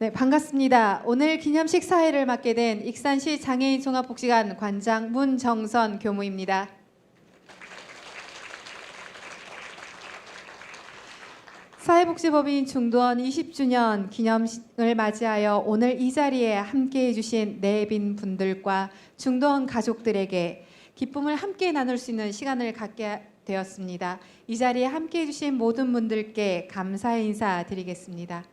네, 반갑습니다. 오늘 기념식 사회를 맡게 된 익산시 장애인 종합복지관 관장 문정선 교무입니다. 사회복지법인 중도원 20주년 기념식을 맞이하여 오늘 이 자리에 함께해 주신 내빈 분들과 중도원 가족들에게 기쁨을 함께 나눌 수 있는 시간을 갖게 되었습니다. 이 자리에 함께해 주신 모든 분들께 감사의 인사 드리겠습니다.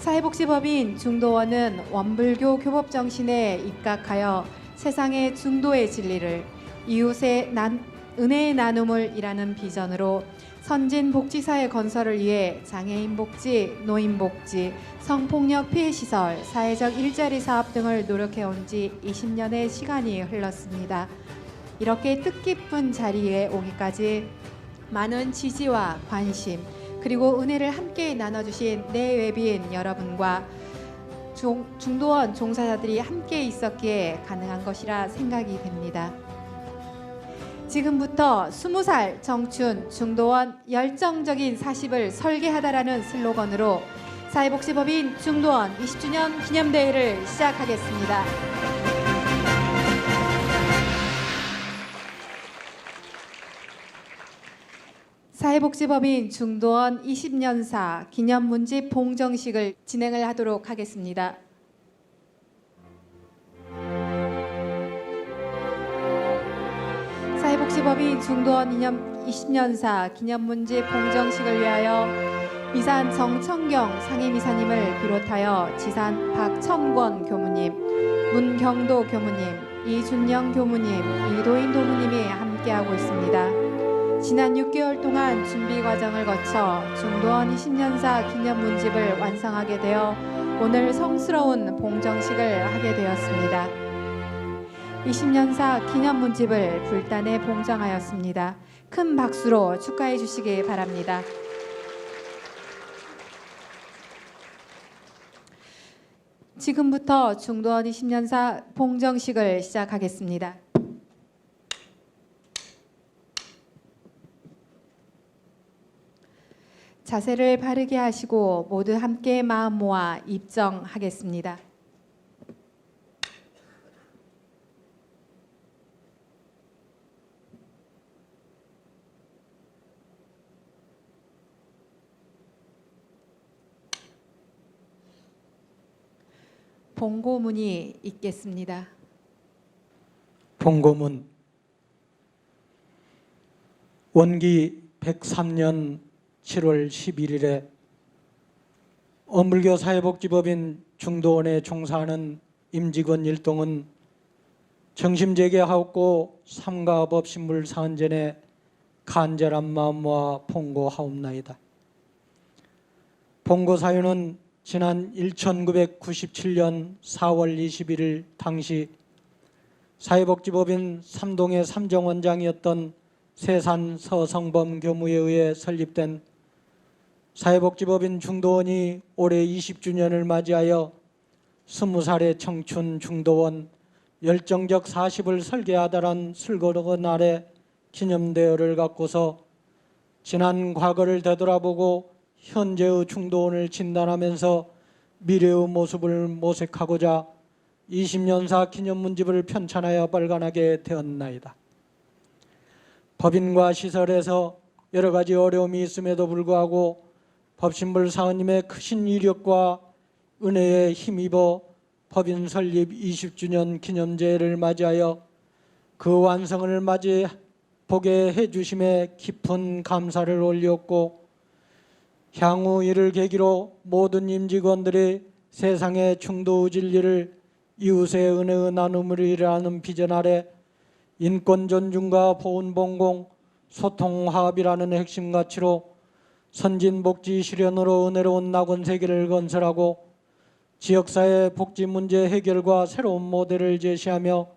사회복지법인 중도원은 원불교 교법 정신에 입각하여 세상의 중도의 진리를 이웃의 은혜의 나눔을 이라는 비전으로 선진 복지사회 건설을 위해 장애인 복지, 노인 복지, 성폭력 피해 시설, 사회적 일자리 사업 등을 노력해온 지 20년의 시간이 흘렀습니다. 이렇게 뜻깊은 자리에 오기까지 많은 지지와 관심 그리고 은혜를 함께 나눠주신 내외빈 여러분과 중도원 종사자들이 함께 있었기에 가능한 것이라 생각이 됩니다. 지금부터 20살 청춘 중도원 열정적인 40을 설계하다라는 슬로건으로 사회복지법인 중도원 20주년 기념대회를 시작하겠습니다. 사회복지법인 중도원 20년사 기념문집 봉정식을 진행을 하도록 하겠습니다. 사회복지법인 중도원 20년사 기념문집 봉정식을 위하여 미산 정청경 상임이사님을 비롯하여 지산 박천권 교무님, 문경도 교무님, 이준영 교무님, 이도인 도무님이 함께하고 있습니다. 지난 6개월 동안 준비 과정을 거쳐 중도원 20년사 기념문집을 완성하게 되어 오늘 성스러운 봉정식을 하게 되었습니다. 20년사 기념문집을 불단에 봉정하였습니다. 큰 박수로 축하해 주시기 바랍니다. 지금부터 중도원 20년사 봉정식을 시작하겠습니다. 자세를 바르게 하시고 모두 함께 마음 모아 입정하겠습니다. 봉고문이 있겠습니다. 봉고문 원기 103년 7월 11일에 어물교 사회복지법인 중도원에 종사하는 임직원 일동은 정심재개하옵고 삼가법신물 사은전에 간절한 마음과 봉고하옵나이다. 봉고 사유는 지난 1997년 4월 21일 당시 사회복지법인 삼동의 삼정원장이었던 세산 서성범 교무에 의해 설립된 사회복지법인 중도원이 올해 20주년을 맞이하여 20살의 청춘 중도원 열정적 40을 설계하다란 슬거로운 아래 기념대회를 갖고서 지난 과거를 되돌아보고 현재의 중도원을 진단하면서 미래의 모습을 모색하고자 20년사 기념문집을 편찬하여 발간하게 되었나이다. 법인과 시설에서 여러 가지 어려움이 있음에도 불구하고 법신불 사원님의 크신 이력과 은혜에 힘입어 법인 설립 20주년 기념제를 맞이하여 그 완성을 보게 해주심에 깊은 감사를 올렸고 향후 이를 계기로 모든 임직원들이 세상의 중도의 진리를 이웃의 은혜의 나눔을 이라는 비전 아래 인권 존중과 보훈 봉공, 소통 화합이라는 핵심 가치로 선진 복지 실현으로 은혜로운 낙원 세계를 건설하고 지역사회 복지 문제 해결과 새로운 모델을 제시하며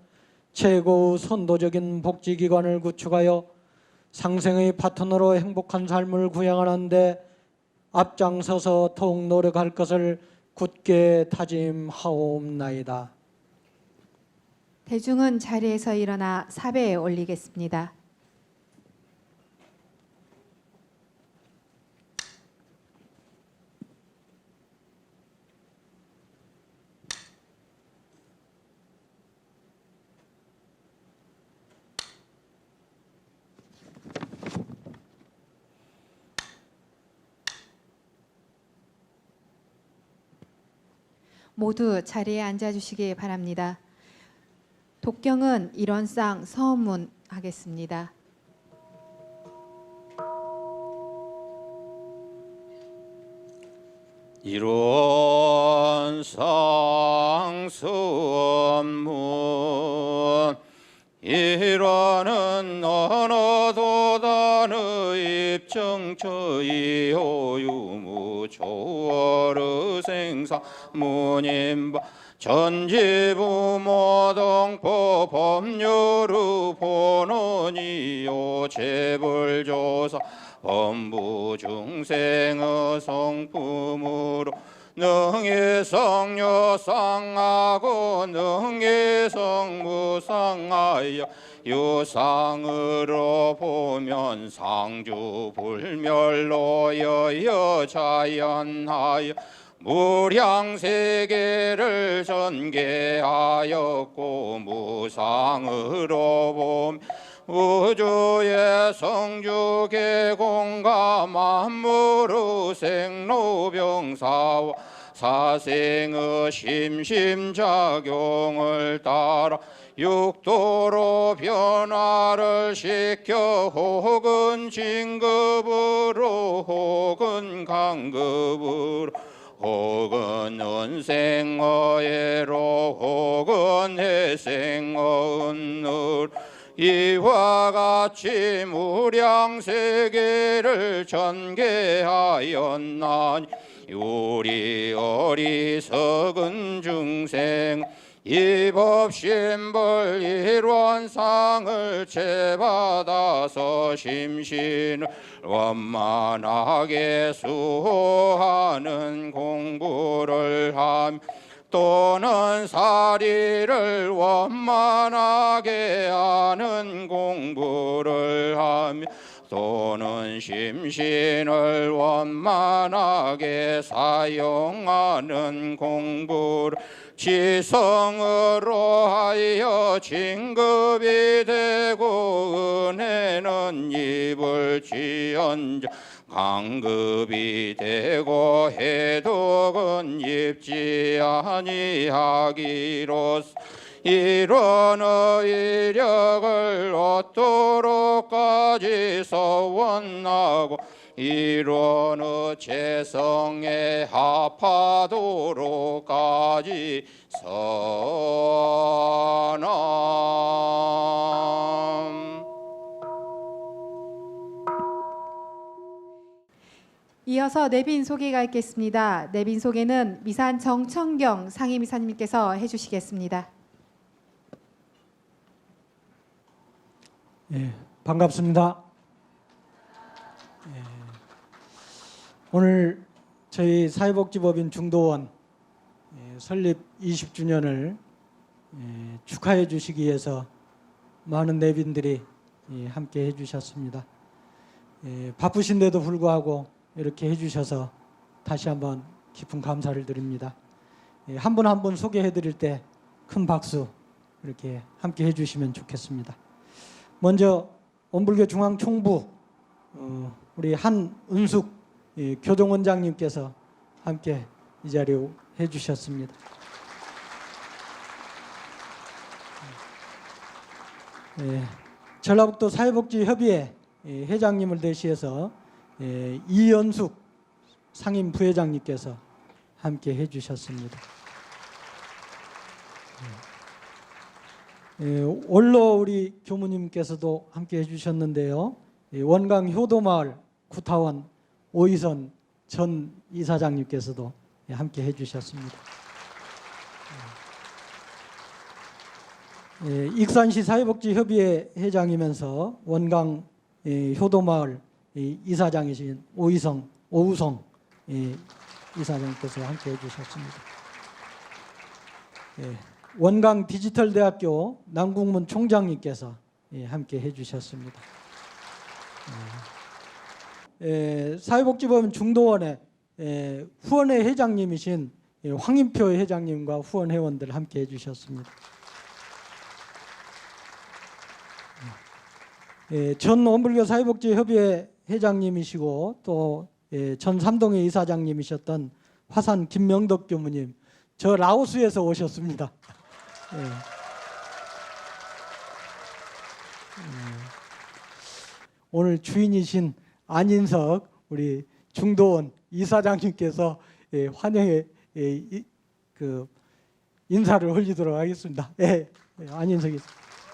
최고의 선도적인 복지기관을 구축하여 상생의 파트너로 행복한 삶을 구현하는 데 앞장서서 더욱 노력할 것을 굳게 다짐하옵나이다. 대중은 자리에서 일어나 사배에 올리겠습니다. 모두 자리에 앉아주시기 바랍니다. 독경은 일원상 서문하겠습니다. 일원상 서문 일원은 언어도단의 입정처이 호유무 초월의 생사 문임바 전지부모동포 법률의 본원이요 재벌조사 범부중생의 성품으로 능이성 여상하고 능이성 무상하여 유상으로 보면 상주불멸로 여여자연하여 무량세계를 전개하였고 무상으로 보면 우주의 성주계공과 만물의 생로병사와 사생의 심심작용을 따라 육도로 변화를 시켜 혹은 진급으로 혹은 강급으로 혹은 은생어예로 혹은 해생어은으로 이와 같이 무량세계를 전개하였나니 우리 어리석은 중생 이 법신벌 일원상을 채받아서 심신을 원만하게 수호하는 공부를 하며 또는 사리를 원만하게 하는 공부를 하며 또는 심신을 원만하게 사용하는 공부를 지성으로 하여 진급이 되고 은혜는 입을지언정 강급이 되고 해독은 입지 아니하기로서 이런 의력을 얻도록까지 서원하고 이런 재성에 합하도록까지 선언. 이어서 내빈 소개가 있겠습니다. 내빈 소개는 미산 정청경 상임이사님께서 해주시겠습니다. 예, 반갑습니다. 예, 오늘 저희 사회복지법인 중도원 설립 20주년을 축하해 주시기 위해서 많은 내빈들이 함께 해주셨습니다. 바쁘신데도 불구하고 이렇게 해주셔서 다시 한번 깊은 감사를 드립니다. 한 분 한 분 소개해 드릴 때 큰 박수 이렇게 함께 해주시면 좋겠습니다. 먼저 원불교 중앙총부 우리 한은숙 교동원장님께서 함께 이 자리에 해주셨습니다. 전라북도 사회복지협의회 회장님을 대시해서 이연숙 상임 부회장님께서 함께 해주셨습니다. 원로 우리 교무님께서도 함께 해주셨는데요. 원강 효도마을 구타원 오이선 전 이사장님께서도 함께 해주셨습니다. 익산시 사회복지협의회 회장이면서 원강 효도마을 이사장이신 오우성 이사장께서 함께 해주셨습니다. 원강 디지털대학교 남국문 총장님께서 함께 해주셨습니다. 사회복지법인 중도원의 후원회 회장님이신 황인표 회장님과 후원 회원들 함께 해주셨습니다. 전 원불교 사회복지협의회 회장님이시고 또 전 삼동회 이사장님이셨던 화산 김명덕 교무님, 저 라오스에서 오셨습니다. 예. 오늘 주인이신 안인석 우리 중도원 이사장님께서 환영의 그 인사를 올리도록 하겠습니다. 안인석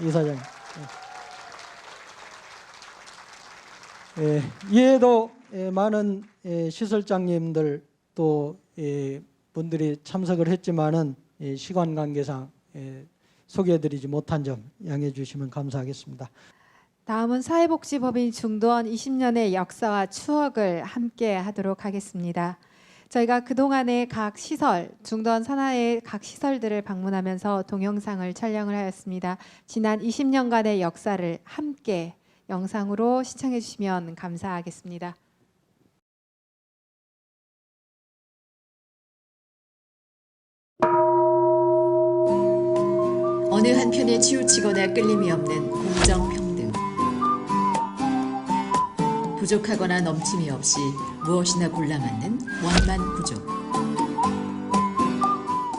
이사장님. 이에도 많은 시설장님들 또 분들이 참석을 했지만은 시간 관계상 소개해드리지 못한 점 양해해 주시면 감사하겠습니다. 다음은 사회복지법인 중도원 20년의 역사와 추억을 함께 하도록 하겠습니다. 저희가 그동안의 각 시설, 중도원 산하의 각 시설들을 방문하면서 동영상을 촬영을 하였습니다. 지난 20년간의 역사를 함께 영상으로 시청해 주시면 감사하겠습니다. 어느 한편에 치우치거나 끌림이 없는 공정평등, 부족하거나 넘침이 없이 무엇이나 골라맞는 원만 구조,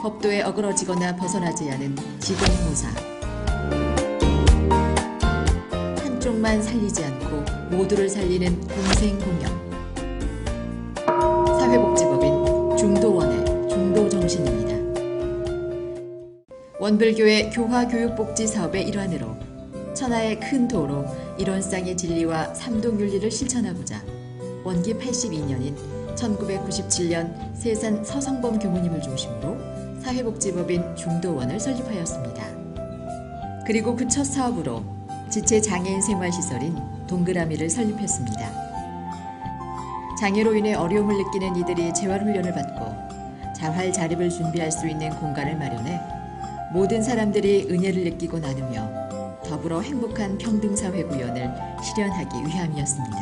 법도에 어그러지거나 벗어나지 않은 지공모사, 한쪽만 살리지 않고 모두를 살리는 공생공영, 사회복지법인 중도원의 중도정신입니다. 원불교의 교화교육복지 사업의 일환으로 천하의 큰 도로 일원상의 진리와 삼동윤리를 실천하고자 원기 82년인 1997년 세산 서성범 교무님을 중심으로 사회복지법인 중도원을 설립하였습니다. 그리고 그 첫 사업으로 지체장애인 생활시설인 동그라미를 설립했습니다. 장애로 인해 어려움을 느끼는 이들이 재활훈련을 받고 자활자립을 준비할 수 있는 공간을 마련해 모든 사람들이 은혜를 느끼고 나누며 더불어 행복한 평등사회 구현을 실현하기 위함이었습니다.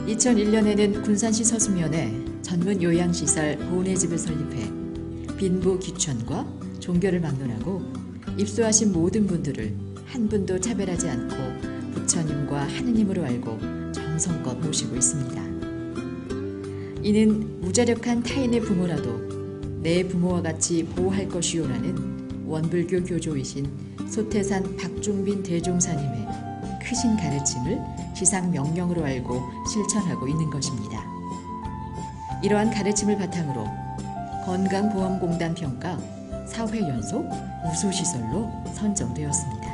(2001년에는) 군산시 서수면에 전문 요양시설 보훈의집을 설립해 빈부 귀천과 종교를 막론하고 입소하신 모든 분들을 한 분도 차별하지 않고 부처님과 하느님으로 알고 정성껏 모시고 있습니다. 이는 무자력한 타인의 부모라도 내 부모와 같이 보호할 것이요라는 원불교 교조이신 소태산 박종빈 대종사님의 크신 가르침을 지상 명령으로 알고 실천하고 있는 것입니다. 이러한 가르침을 바탕으로 건강보험공단 평가 사회연속 우수시설로 선정되었습니다.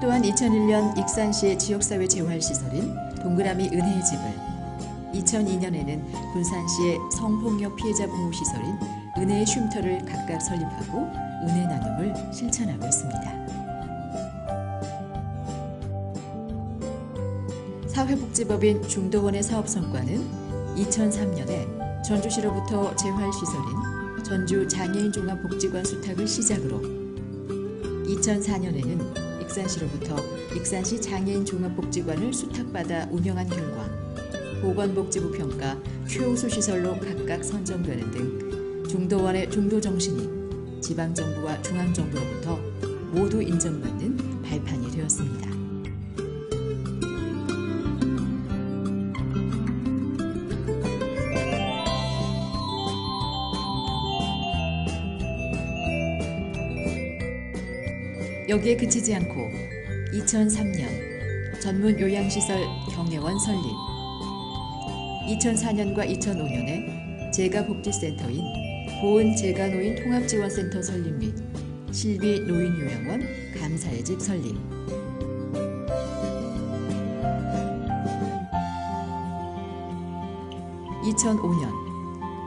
또한 2001년 익산시의 지역사회 재활시설인 동그라미 은혜의 집을, 2002년에는 군산시의 성폭력 피해자 보호시설인 은혜의 쉼터를 각각 설립하고 은혜 나눔을 실천하고 있습니다. 사회복지법인 중도원의 사업 성과는 2003년에 전주시로부터 재활시설인 전주장애인종합복지관 수탁을 시작으로 2004년에는 익산시로부터 익산시 장애인종합복지관을 수탁받아 운영한 결과 보건복지부 평가 최우수 시설로 각각 선정되는 등 중도원의 중도정신이 지방정부와 중앙정부로부터 모두 인정받는 발판이 되었습니다. 여기에 그치지 않고 2003년 전문 요양시설 경애원 설립, 2004년과 2005년에 재가복지센터인 보은재가노인 통합지원센터 설립 및 실비 노인요양원 감사의 집 설립, (2005년)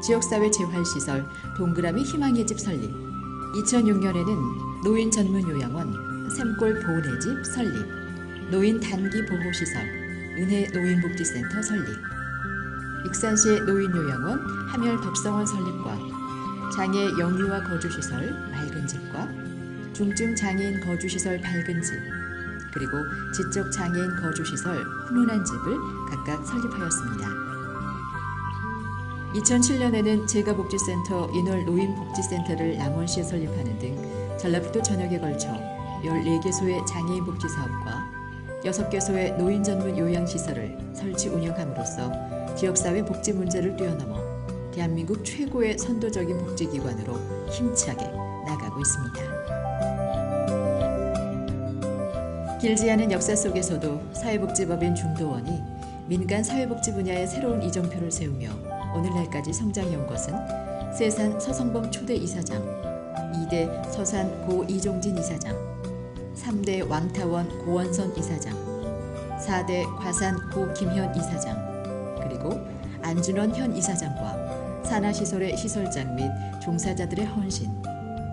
지역사회 재활시설 동그라미 희망의 집 설립, 2006년에는 노인 전문 요양원 샘골 보훈의 집 설립, 노인 단기 보호시설 은혜 노인복지센터 설립, 익산시의 노인요양원 함열 덕성원 설립과 장애 영유아 거주시설 맑은 집과 중증 장애인 거주시설 밝은 집, 그리고 지적 장애인 거주시설 훈훈한 집을 각각 설립하였습니다. 2007년에는 재가복지센터 인월 노인복지센터를 남원시에 설립하는 등 전라북도 전역에 걸쳐 14개소의 장애인 복지 사업과 6개소의 노인 전문 요양시설을 설치 운영함으로써 지역사회 복지 문제를 뛰어넘어 대한민국 최고의 선도적인 복지기관으로 힘차게 나가고 있습니다. 길지 않은 역사 속에서도 사회복지법인 중도원이 민간 사회복지 분야의 새로운 이정표를 세우며 오늘날까지 성장해온 것은 세산 서성범 초대 이사장, 2대 서산 고 이종진 이사장, 3대 왕타원 고원선 이사장, 4대 과산 고 김현 이사장, 그리고 안준원 현 이사장과 산하시설의 시설장 및 종사자들의 헌신,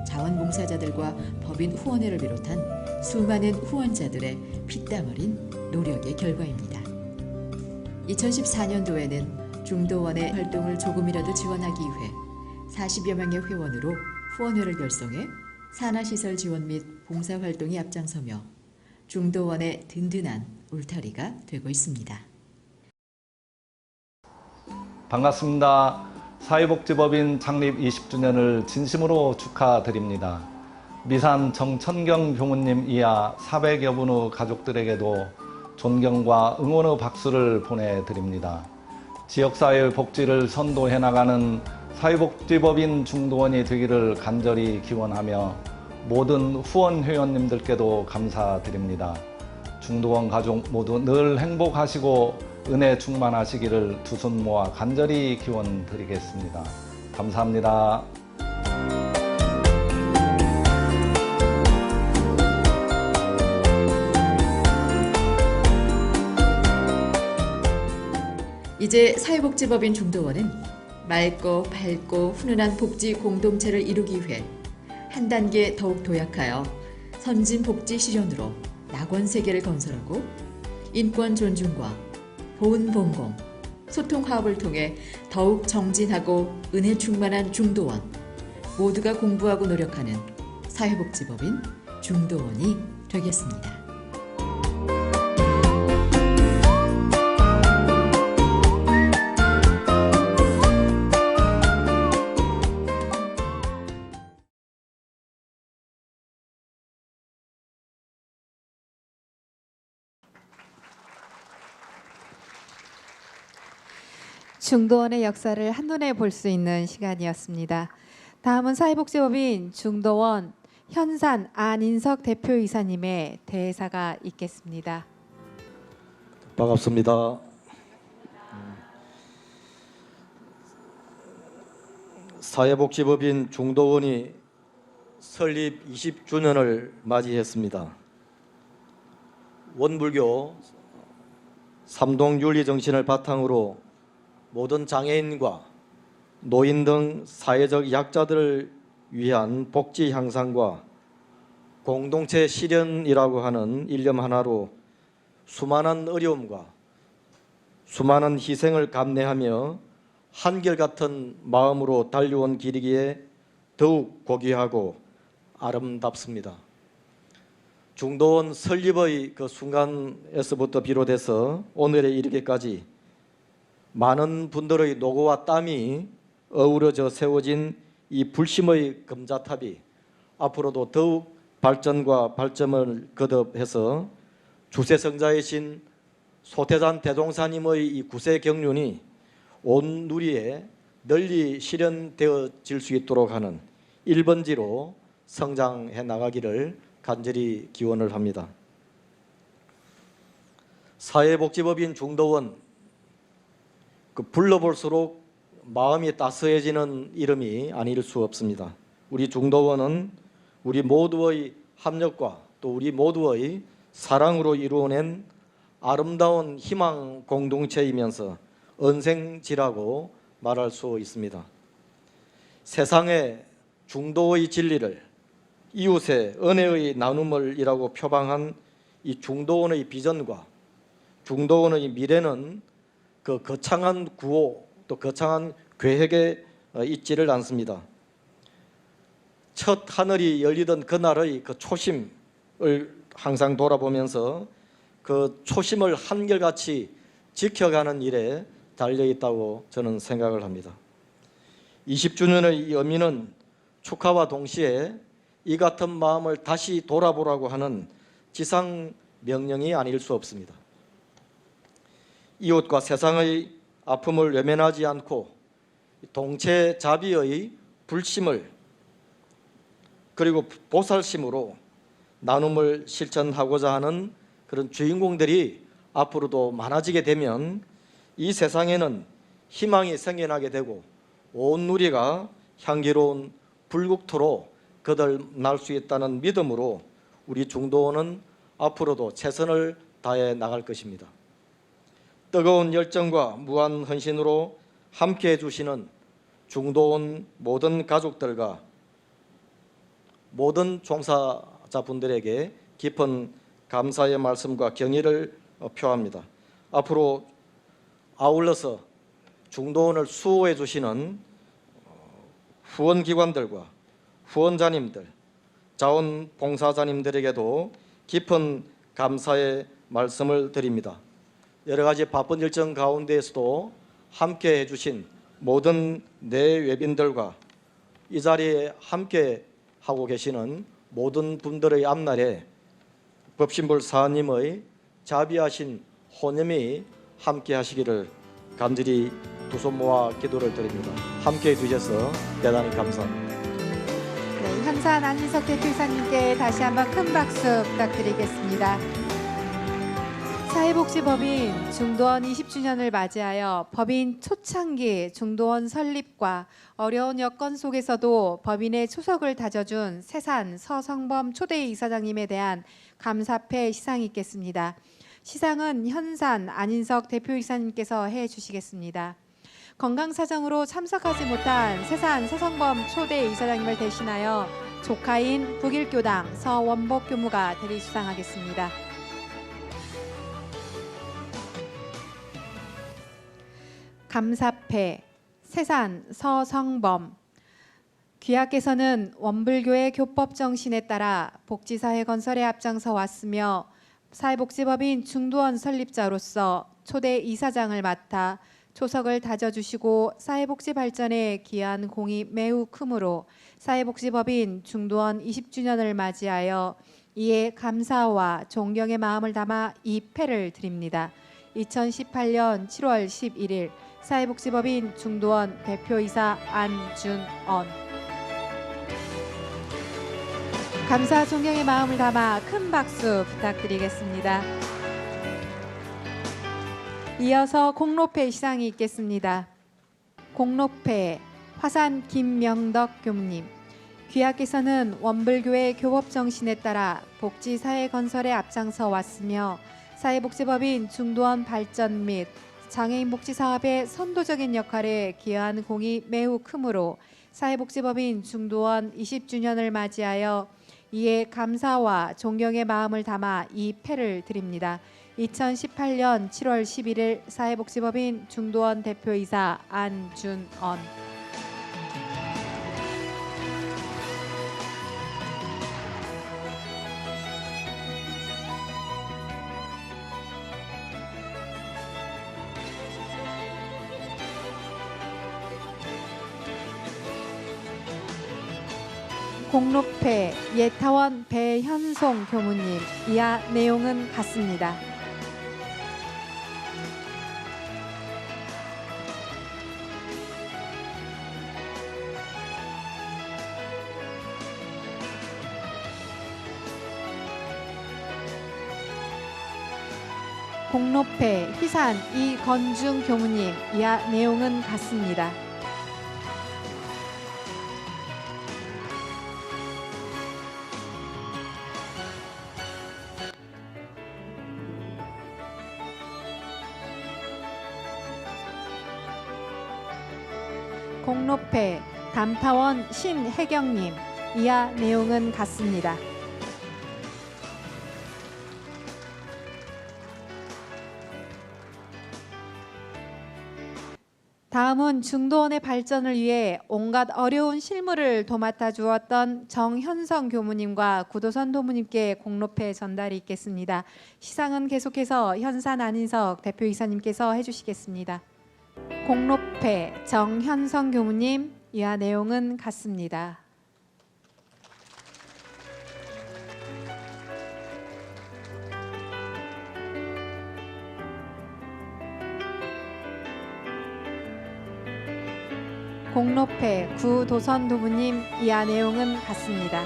자원봉사자들과 법인 후원회를 비롯한 수많은 후원자들의 피땀 어린 노력의 결과입니다. 2014년도에는 중도원의 활동을 조금이라도 지원하기 위해 40여 명의 회원으로 후원회를 결성해 산하시설 지원 및 봉사활동에 앞장서며 중도원의 든든한 울타리가 되고 있습니다. 반갑습니다. 사회복지법인 창립 20주년을 진심으로 축하드립니다. 미산 정천경 교무님 이하 400여 분의 가족들에게도 존경과 응원의 박수를 보내드립니다. 지역사회 복지를 선도해 나가는 사회복지법인 중도원이 되기를 간절히 기원하며 모든 후원 회원님들께도 감사드립니다. 중도원 가족 모두 늘 행복하시고 은혜 충만하시기를 두 손 모아 간절히 기원드리겠습니다. 감사합니다. 이제 사회복지법인 중도원은 맑고 밝고 훈훈한 복지 공동체를 이루기 위해 한 단계 더욱 도약하여 선진 복지 실현으로 낙원 세계를 건설하고 인권 존중과 보은 봉공, 소통 화합을 통해 더욱 정진하고 은혜 충만한 중도원, 모두가 공부하고 노력하는 사회복지법인 중도원이 되겠습니다. 중도원의 역사를 한눈에 볼 수 있는 시간이었습니다. 다음은 사회복지법인 중도원 현산 안인석 대표이사님의 대사가 있겠습니다. 반갑습니다. 사회복지법인 중도원이 설립 20주년을 맞이했습니다. 원불교 삼동윤리 정신을 바탕으로 모든 장애인과 노인 등 사회적 약자들을 위한 복지 향상과 공동체 실현이라고 하는 일념 하나로 수많은 어려움과 수많은 희생을 감내하며 한결같은 마음으로 달려온 길이기에 더욱 고귀하고 아름답습니다. 중도원 설립의 그 순간에서부터 비롯해서 오늘에 이르기까지 많은 분들의 노고와 땀이 어우러져 세워진 이 불심의 금자탑이 앞으로도 더욱 발전과 발전을 거듭해서 주세성자이신 소태산 대종사님의 이 구세 경륜이 온 누리에 널리 실현되어질 수 있도록 하는 1번지로 성장해 나가기를 간절히 기원을 합니다. 사회복지법인 중도원, 불러볼수록 마음이 따스해지는 이름이 아닐 수 없습니다. 우리 중도원은 우리 모두의 합력과 또 우리 모두의 사랑으로 이루어낸 아름다운 희망 공동체이면서 언생지라고 말할 수 있습니다. 세상의 중도의 진리를 이웃의 은혜의 나눔을이라고 표방한 이 중도원의 비전과 중도원의 미래는 그 거창한 구호 또 거창한 계획에 있지를 않습니다. 첫 하늘이 열리던 그날의 그 초심을 항상 돌아보면서 그 초심을 한결같이 지켜가는 일에 달려있다고 저는 생각을 합니다. 20주년의 의미는 축하와 동시에 이 같은 마음을 다시 돌아보라고 하는 지상 명령이 아닐 수 없습니다. 이웃과 세상의 아픔을 외면하지 않고 동체자비의 불심을 그리고 보살심으로 나눔을 실천하고자 하는 그런 주인공들이 앞으로도 많아지게 되면 이 세상에는 희망이 생겨나게 되고 온 누리가 향기로운 불국토로 거듭날 수 있다는 믿음으로 우리 중도원은 앞으로도 최선을 다해 나갈 것입니다. 뜨거운 열정과 무한 헌신으로 함께해 주시는 중도원 모든 가족들과 모든 종사자분들에게 깊은 감사의 말씀과 경의를 표합니다. 앞으로 아울러서 중도원을 수호해 주시는 후원기관들과 후원자님들, 자원봉사자님들에게도 깊은 감사의 말씀을 드립니다. 여러 가지 바쁜 일정 가운데에서도 함께 해주신 모든 내외빈들과 이 자리에 함께 하고 계시는 모든 분들의 앞날에 법신불 사님의 자비하신 호념이 함께 하시기를 간절히 두 손 모아 기도를 드립니다. 함께 해주셔서 대단히 감사합니다. 네, 현산 안인석 대표이사님께 다시 한번 큰 박수 부탁드리겠습니다. 사회복지법인 중도원 20주년을 맞이하여 법인 초창기 중도원 설립과 어려운 여건 속에서도 법인의 초석을 다져준 세산 서성범 초대 이사장님에 대한 감사패 시상이 있겠습니다. 시상은 현산 안인석 대표이사님께서 해주시겠습니다. 건강사정으로 참석하지 못한 세산 서성범 초대 이사장님을 대신하여 조카인 북일교당 서원복 교무가 대리 수상하겠습니다. 감사패 세산 서성범. 귀하께서는 원불교의 교법 정신에 따라 복지사회 건설에 앞장서 왔으며 사회복지법인 중도원 설립자로서 초대 이사장을 맡아 초석을 다져주시고 사회복지 발전에 기여한 공이 매우 크므로 사회복지법인 중도원 20주년을 맞이하여 이에 감사와 존경의 마음을 담아 이 패를 드립니다. 2018년 7월 11일 사회복지법인 중도원 대표이사 안준언. 감사 존경의 마음을 담아 큰 박수 부탁드리겠습니다. 이어서 공로패 시상이 있겠습니다. 공로패 화산 김명덕 교무님. 귀하께서는 원불교의 교법 정신에 따라 복지사회 건설에 앞장서 왔으며 사회복지법인 중도원 발전 및 장애인 복지 사업의 선도적인 역할에 기여한 공이 매우 크므로 사회복지법인 중도원 20주년을 맞이하여 이에 감사와 존경의 마음을 담아 이 패를 드립니다. 2018년 7월 11일 사회복지법인 중도원 대표이사 안준언. 공로패 예타원 배현송 교무님. 이하 내용은 같습니다. 공로패 휘산 이건중 교무님. 이하 내용은 같습니다. 공로패 담타원 신혜경님. 이하 내용은 같습니다. 다음은 중도원의 발전을 위해 온갖 어려운 실무를 도맡아 주었던 정현성 교무님과 구도선 도무님께 공로패 전달이 있겠습니다. 시상은 계속해서 현산 안인석 대표이사님께서 해주시겠습니다. 공로패 정현성 교무님. 이하 내용은 같습니다. 공로패 구도선 도부님 이하 내용은 같습니다.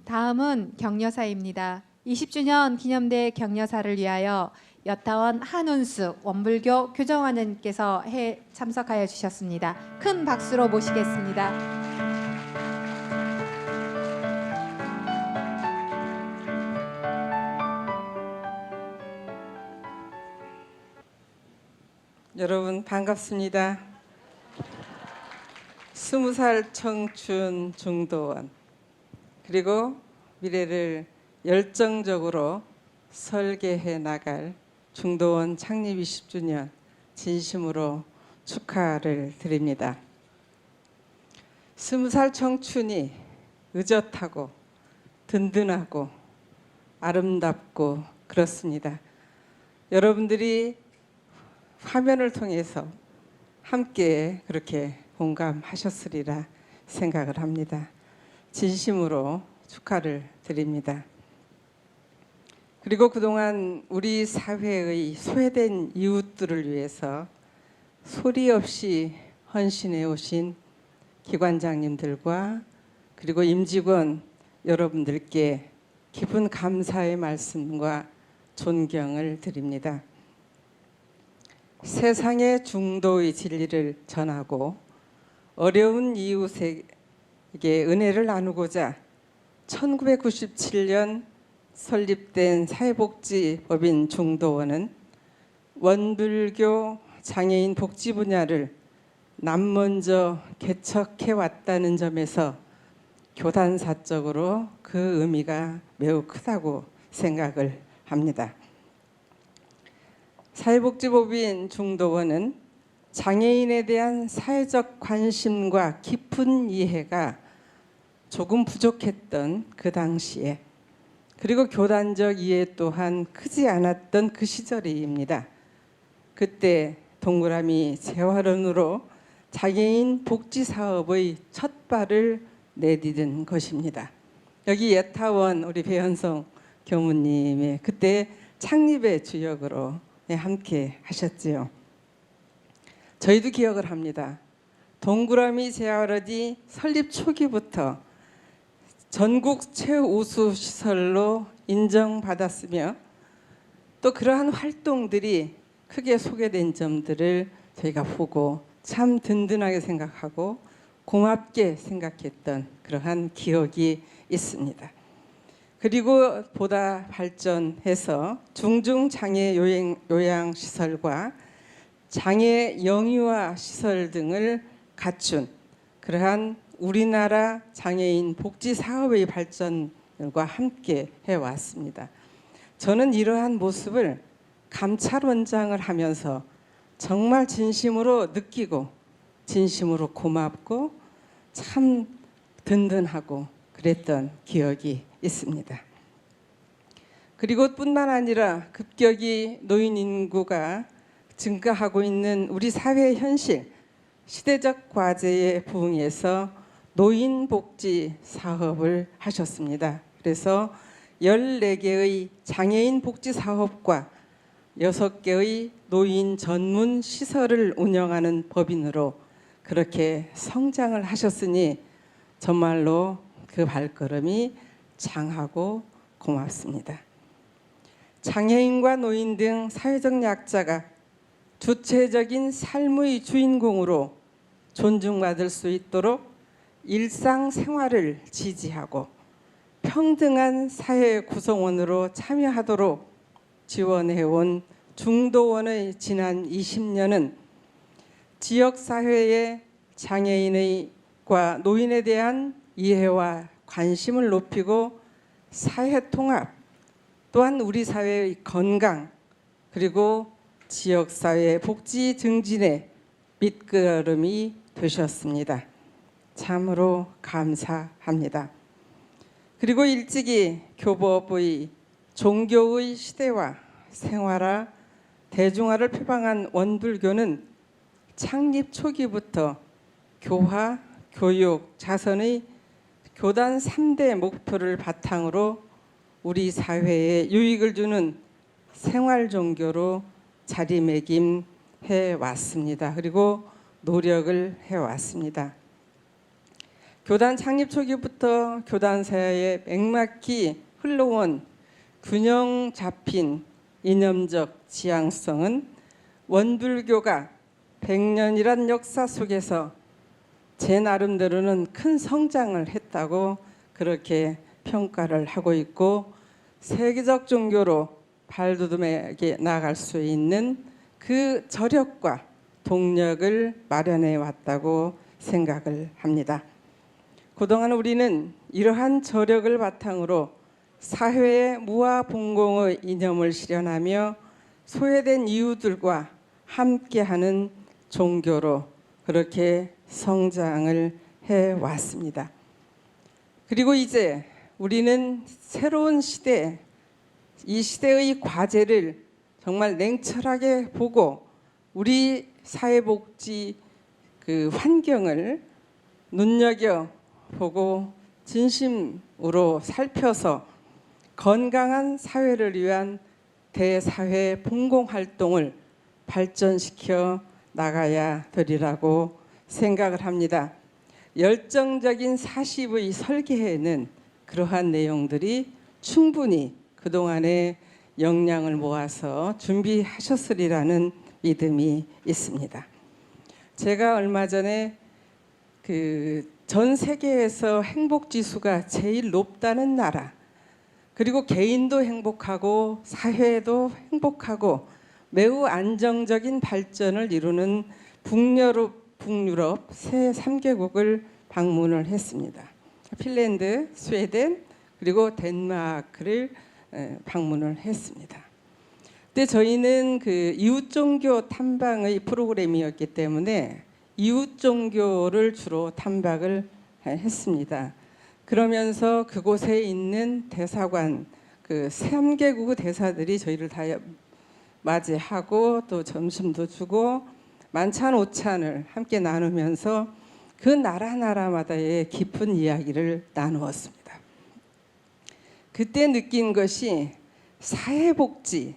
다음은 격려사입니다. 20주년 기념대 격려사를 위하여 여타원 한운숙 원불교 교정원님께서 참석하여 주셨습니다. 큰 박수로 모시겠습니다. 여러분 반갑습니다. 20살 청춘 중도원 그리고 미래를 열정적으로 설계해 나갈 중도원 창립 20주년 진심으로 축하를 드립니다. 20살 청춘이 의젓하고 든든하고 아름답고 그렇습니다. 여러분들이 화면을 통해서 함께 그렇게 공감하셨으리라 생각을 합니다. 진심으로 축하를 드립니다. 그리고 그동안 우리 사회의 소외된 이웃들을 위해서 소리 없이 헌신해 오신 기관장님들과 그리고 임직원 여러분들께 깊은 감사의 말씀과 존경을 드립니다. 세상의 중도의 진리를 전하고 어려운 이웃에게 은혜를 나누고자 1997년 설립된 사회복지법인 중도원은 원불교 장애인 복지 분야를 남먼저 개척해 왔다는 점에서 교단사적으로 그 의미가 매우 크다고 생각을 합니다. 사회복지법인 중도원은 장애인에 대한 사회적 관심과 깊은 이해가 조금 부족했던 그 당시에 그리고 교단적 이해 또한 크지 않았던 그 시절입니다. 그때 동그라미 재활원으로 장애인 복지 사업의 첫 발을 내디딘 것입니다. 여기 예타원 우리 배현성 교무님의 그때 창립의 주역으로 함께 하셨지요. 저희도 기억을 합니다. 동그라미 재활원이 설립 초기부터 전국 최우수 시설로 인정받았으며 또 그러한 활동들이 크게 소개된 점들을 저희가 보고 참 든든하게 생각하고 고맙게 생각했던 그러한 기억이 있습니다. 그리고 보다 발전해서 중증장애 요양시설과 장애 영유아 시설 등을 갖춘 그러한 우리나라 장애인 복지 사업의 발전과 함께 해왔습니다. 저는 이러한 모습을 감찰원장을 하면서 정말 진심으로 느끼고 진심으로 고맙고 참 든든하고 그랬던 기억이 있습니다. 그리고 뿐만 아니라 급격히 노인 인구가 증가하고 있는 우리 사회의 현실, 시대적 과제에 부응해서 노인복지 사업을 하셨습니다. 그래서 14개의 장애인 복지 사업과 6개의 노인 전문 시설을 운영하는 법인으로 그렇게 성장을 하셨으니 정말로 그 발걸음이 장하고 고맙습니다. 장애인과 노인 등 사회적 약자가 주체적인 삶의 주인공으로 존중받을 수 있도록 일상생활을 지지하고 평등한 사회 구성원으로 참여하도록 지원해온 중도원의 지난 20년은 지역사회의 장애인과 노인에 대한 이해와 관심을 높이고 사회통합 또한 우리 사회의 건강 그리고 지역사회 복지 증진의 밑거름이 되셨습니다. 참으로 감사합니다. 그리고 일찍이 교법의 종교의 시대화, 생활화, 대중화를 표방한 원불교는 창립 초기부터 교화, 교육, 자선의 교단 3대 목표를 바탕으로 우리 사회에 유익을 주는 생활 종교로 자리매김해 왔습니다. 그리고 노력을 해왔습니다. 교단 창립 초기부터 교단사의 맥막히 흘러온 균형 잡힌 이념적 지향성은 원불교가 100년이란 역사 속에서 제 나름대로는 큰 성장을 했다고 그렇게 평가를 하고 있고, 세계적 종교로 발돋움하게 나아갈 수 있는 그 저력과 동력을 마련해 왔다고 생각을 합니다. 그동안 우리는 이러한 저력을 바탕으로 사회의 무아봉공의 이념을 실현하며 소외된 이웃들과 함께하는 종교로 그렇게 성장을 해왔습니다. 그리고 이제 우리는 새로운 시대, 이 시대의 과제를 정말 냉철하게 보고 우리 사회복지 그 환경을 눈여겨보고 진심으로 살펴서 건강한 사회를 위한 대사회 봉공활동을 발전시켜 나가야 되리라고 생각을 합니다. 열정적인 40의 설계에는 그러한 내용들이 충분히 그동안의 역량을 모아서 준비하셨으리라는 믿음이 있습니다. 제가 얼마 전에 전 세계에서 행복 지수가 제일 높다는 나라, 그리고 개인도 행복하고 사회도 행복하고 매우 안정적인 발전을 이루는 북유럽 세 3개국을 방문을 했습니다. 핀란드, 스웨덴, 그리고 덴마크를 방문을 했습니다. 근데 저희는 그 이웃 종교 탐방의 프로그램이었기 때문에 이웃 종교를 주로 탐방을 했습니다. 그러면서 그곳에 있는 대사관, 그 3개국 대사들이 저희를 다 맞이하고 또 점심도 주고 만찬 오찬을 함께 나누면서 그 나라마다의 깊은 이야기를 나누었습니다. 그때 느낀 것이 사회복지,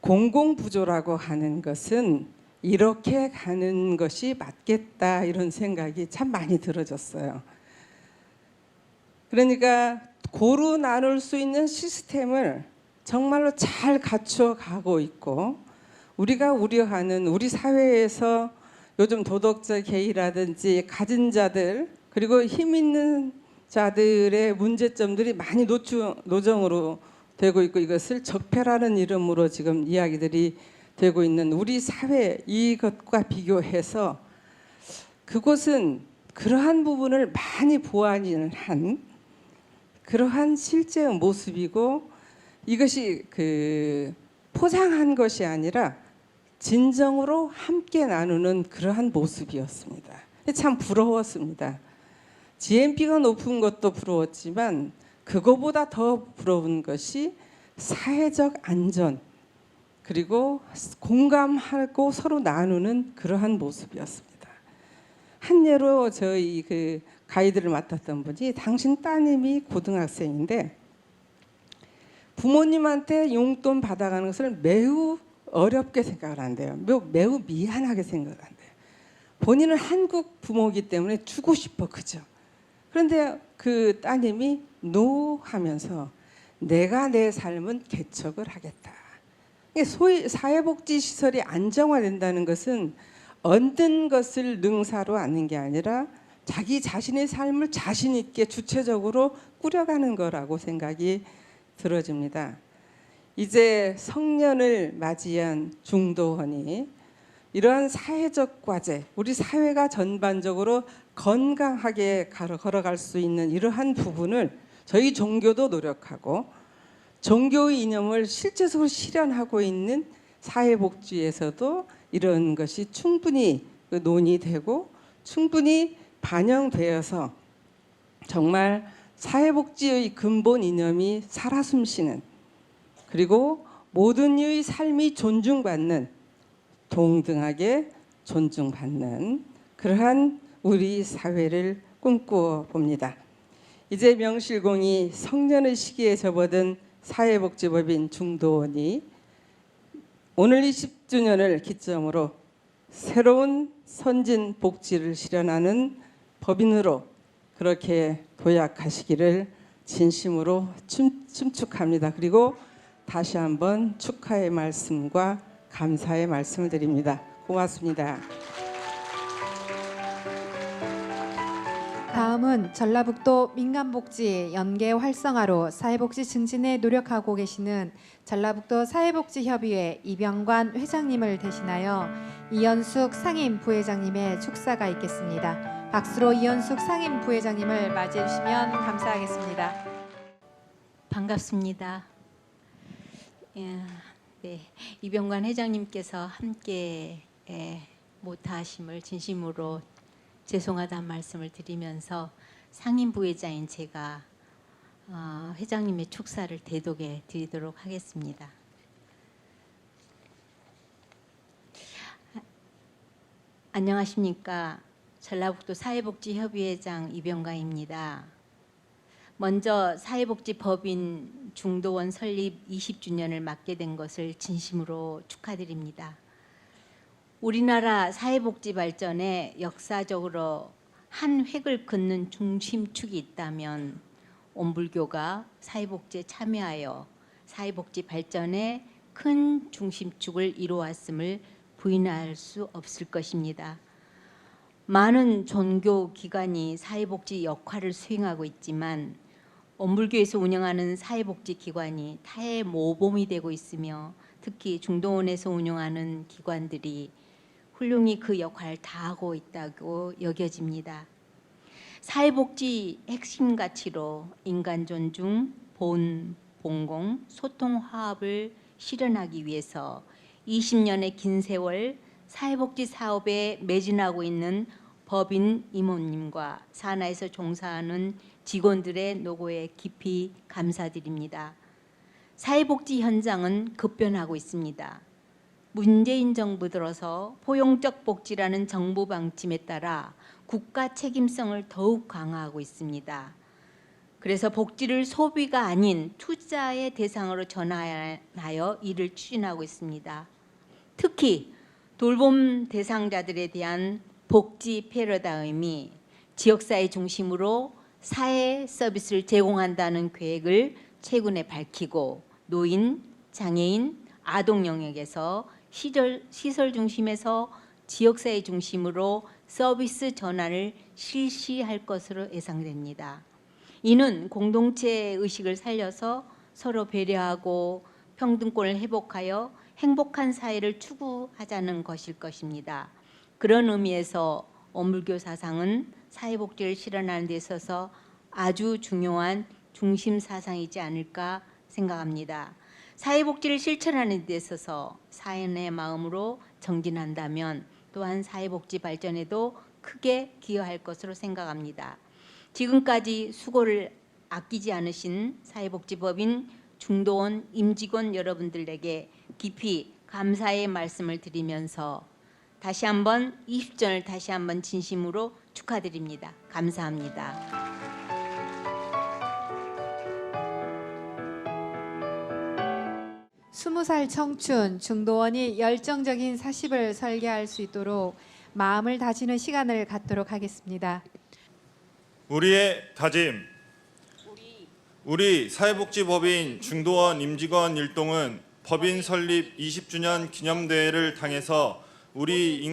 공공부조라고 하는 것은 이렇게 가는 것이 맞겠다, 이런 생각이 참 많이 들어졌어요. 그러니까 고루 나눌 수 있는 시스템을 정말로 잘 갖춰 가고 있고, 우리가 우려하는 우리 사회에서 요즘 도덕적 해이라든지 가진 자들 그리고 힘 있는 자들의 문제점들이 많이 노정으로 되고 있고, 이것을 적폐라는 이름으로 지금 이야기들이 되고 있는 우리 사회, 이것과 비교해서 그곳은 그러한 부분을 많이 보완을 한 그러한 실제의 모습이고, 이것이 포장한 것이 아니라 진정으로 함께 나누는 그러한 모습이었습니다. 참 부러웠습니다. GNP가 높은 것도 부러웠지만 그거보다 더 부러운 것이 사회적 안전, 그리고 공감하고 서로 나누는 그러한 모습이었습니다. 한 예로 저희 가이드를 맡았던 분이, 당신 따님이 고등학생인데 부모님한테 용돈 받아가는 것을 매우 어렵게 생각을 한대요. 매우 미안하게 생각을 한대요. 본인은 한국 부모이기 때문에 주고 싶어, 그죠? 그런데 그 따님이 노 하면서 내가 내 삶은 개척을 하겠다. 소위 사회복지시설이 안정화된다는 것은 얻는 것을 능사로 하는 게 아니라 자기 자신의 삶을 자신 있게 주체적으로 꾸려가는 거라고 생각이 들어집니다. 이제 성년을 맞이한 중도원이 이러한 사회적 과제, 우리 사회가 전반적으로 건강하게 걸어갈 수 있는 이러한 부분을 저희 종교도 노력하고 종교의 이념을 실제적으로 실현하고 있는 사회복지에서도 이런 것이 충분히 논의되고 충분히 반영되어서 정말 사회복지의 근본 이념이 살아 숨쉬는, 그리고 모든 이의 삶이 존중받는, 동등하게 존중받는 그러한 우리 사회를 꿈꾸어 봅니다. 이제 명실공히 성년의 시기에 접어든 사회복지법인 중도원이 오늘 20주년을 기점으로 새로운 선진 복지를 실현하는 법인으로 그렇게 도약하시기를 진심으로 춤축합니다. 그리고 다시 한번 축하의 말씀과 감사의 말씀을 드립니다. 고맙습니다. 다음은 전라북도 민간복지 연계 활성화로 사회복지 증진에 노력하고 계시는 전라북도 사회복지협의회 이병관 회장님을 대신하여 이현숙 상임 부회장님의 축사가 있겠습니다. 박수로 이현숙 상임 부회장님을 맞이해 주시면 감사하겠습니다. 반갑습니다. 네, 이병관 회장님께서 함께 못하심을 진심으로 죄송하다는 말씀을 드리면서 상임 부회장인 제가 회장님의 축사를 대독해 드리도록 하겠습니다. 안녕하십니까. 전라북도 사회복지협의회장 이병관입니다. 먼저 사회복지법인 중도원 설립 20주년을 맞게 된 것을 진심으로 축하드립니다. 우리나라 사회복지 발전에 역사적으로 한 획을 긋는 중심축이 있다면 온불교가 사회복지에 참여하여 사회복지 발전에 큰 중심축을 이루어왔음을 부인할 수 없을 것입니다. 많은 종교 기관이 사회복지 역할을 수행하고 있지만 온불교에서 운영하는 사회복지 기관이 타의 모범이 되고 있으며 특히 중도원에서 운영하는 기관들이 훌륭히 그 역할을 다하고 있다고 여겨집니다. 사회복지 핵심 가치로 인간 존중, 봉공, 소통, 화합을 실현하기 위해서 20년의 긴 세월 사회복지 사업에 매진하고 있는 법인 임원님과 산하에서 종사하는 직원들의 노고에 깊이 감사드립니다. 사회복지 현장은 급변하고 있습니다. 문재인 정부 들어서 포용적 복지라는 정부 방침에 따라 국가 책임성을 더욱 강화하고 있습니다. 그래서 복지를 소비가 아닌 투자의 대상으로 전환하여 이를 추진하고 있습니다. 특히 돌봄 대상자들에 대한 복지 패러다임이 지역사회 중심으로 사회 서비스를 제공한다는 계획을 최근에 밝히고 노인, 장애인, 아동 영역에서 시설 중심에서 지역사회 중심으로 서비스 전환을 실시할 것으로 예상됩니다. 이는 공동체 의식을 살려서 서로 배려하고 평등권을 회복하여 행복한 사회를 추구하자는 것일 것입니다. 그런 의미에서 온불교 사상은 사회복지를 실현하는 데 있어서 아주 중요한 중심 사상이지 않을까 생각합니다. 사회복지를 실천하는 데 있어서 사연의 마음으로 정진한다면 또한 사회복지 발전에도 크게 기여할 것으로 생각합니다. 지금까지 수고를 아끼지 않으신 사회복지법인 중도원 임직원 여러분들에게 깊이 감사의 말씀을 드리면서 다시 한번 20주년을 다시 한번 진심으로 축하드립니다. 감사합니다. 20살 청춘 중도원이 열정적인 사십을 설계할 수 있도록 마음을 다지는 시간을 갖도록 하겠습니다. 우리의 다짐. 우리 사회복지법인 중도원 임직원 일동은 법인 설립 20주년 기념대회를 당해서 우리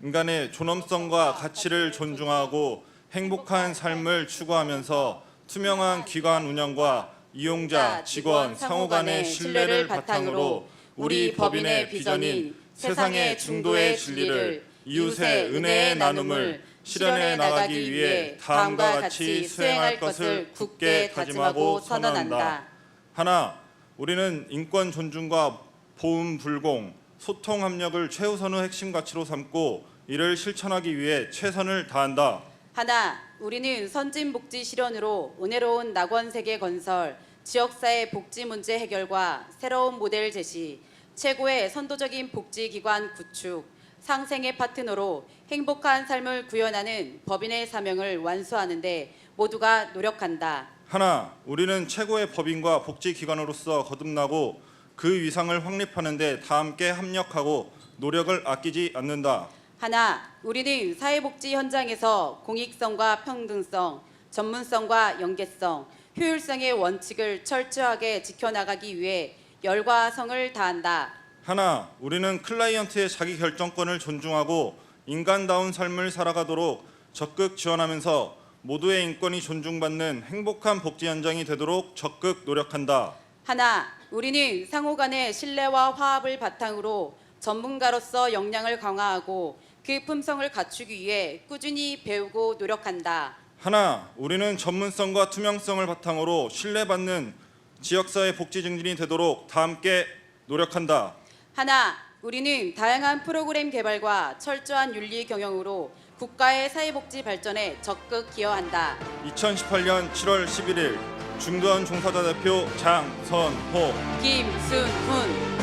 인간의 존엄성과 가치를 존중하고 행복한 삶을 추구하면서 투명한 기관 운영과 이용자, 직원, 상호 간의 신뢰를 바탕으로 우리 법인의 비전인 세상의 중도의 진리를 이웃의 은혜의 나눔을 실현해 나가기 위해 다음과 같이 수행할 것을 굳게 다짐하고 선언한다. 하나, 우리는 인권 존중과 보훈 불공, 소통 협력을 최우선의 핵심 가치로 삼고 이를 실천하기 위해 최선을 다한다. 하나, 우리는 선진복지 실현으로 은혜로운 낙원세계 건설, 지역사회 복지 문제 해결과 새로운 모델 제시, 최고의 선도적인 복지기관 구축, 상생의 파트너로 행복한 삶을 구현하는 법인의 사명을 완수하는 데 모두가 노력한다. 하나, 우리는 최고의 법인과 복지기관으로서 거듭나고 그 위상을 확립하는 데 다 함께 협력하고 노력을 아끼지 않는다. 하나, 우리는 사회복지 현장에서 공익성과 평등성, 전문성과 연계성, 효율성의 원칙을 철저하게 지켜나가기 위해 열과 성을 다한다. 하나, 우리는 클라이언트의 자기 결정권을 존중하고 인간다운 삶을 살아가도록 적극 지원하면서 모두의 인권이 존중받는 행복한 복지 현장이 되도록 적극 노력한다. 하나, 우리는 상호 간의 신뢰와 화합을 바탕으로 전문가로서 역량을 강화하고 그 품성을 갖추기 위해 꾸준히 배우고 노력한다. 하나, 우리는 전문성과 투명성을 바탕으로 신뢰받는 지역사회 복지 증진이 되도록 다 함께 노력한다. 하나, 우리는 다양한 프로그램 개발과 철저한 윤리 경영으로 국가의 사회복지 발전에 적극 기여한다. 2018년 7월 11일 중도원 종사자 대표 장선호. 김순훈.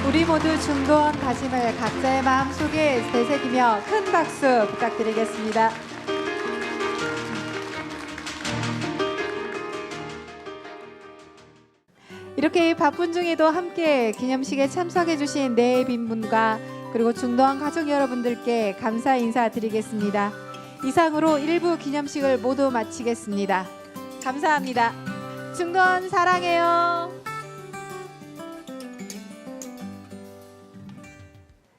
우리 모두 중도원 다짐을 각자의 마음속에 되새기며 큰 박수 부탁드리겠습니다. 이렇게 바쁜 중에도 함께 기념식에 참석해 주신 네 빈분과 그리고 중도원 가족 여러분들께 감사 인사드리겠습니다. 이상으로 1부 기념식을 모두 마치겠습니다. 감사합니다. 중도원 사랑해요.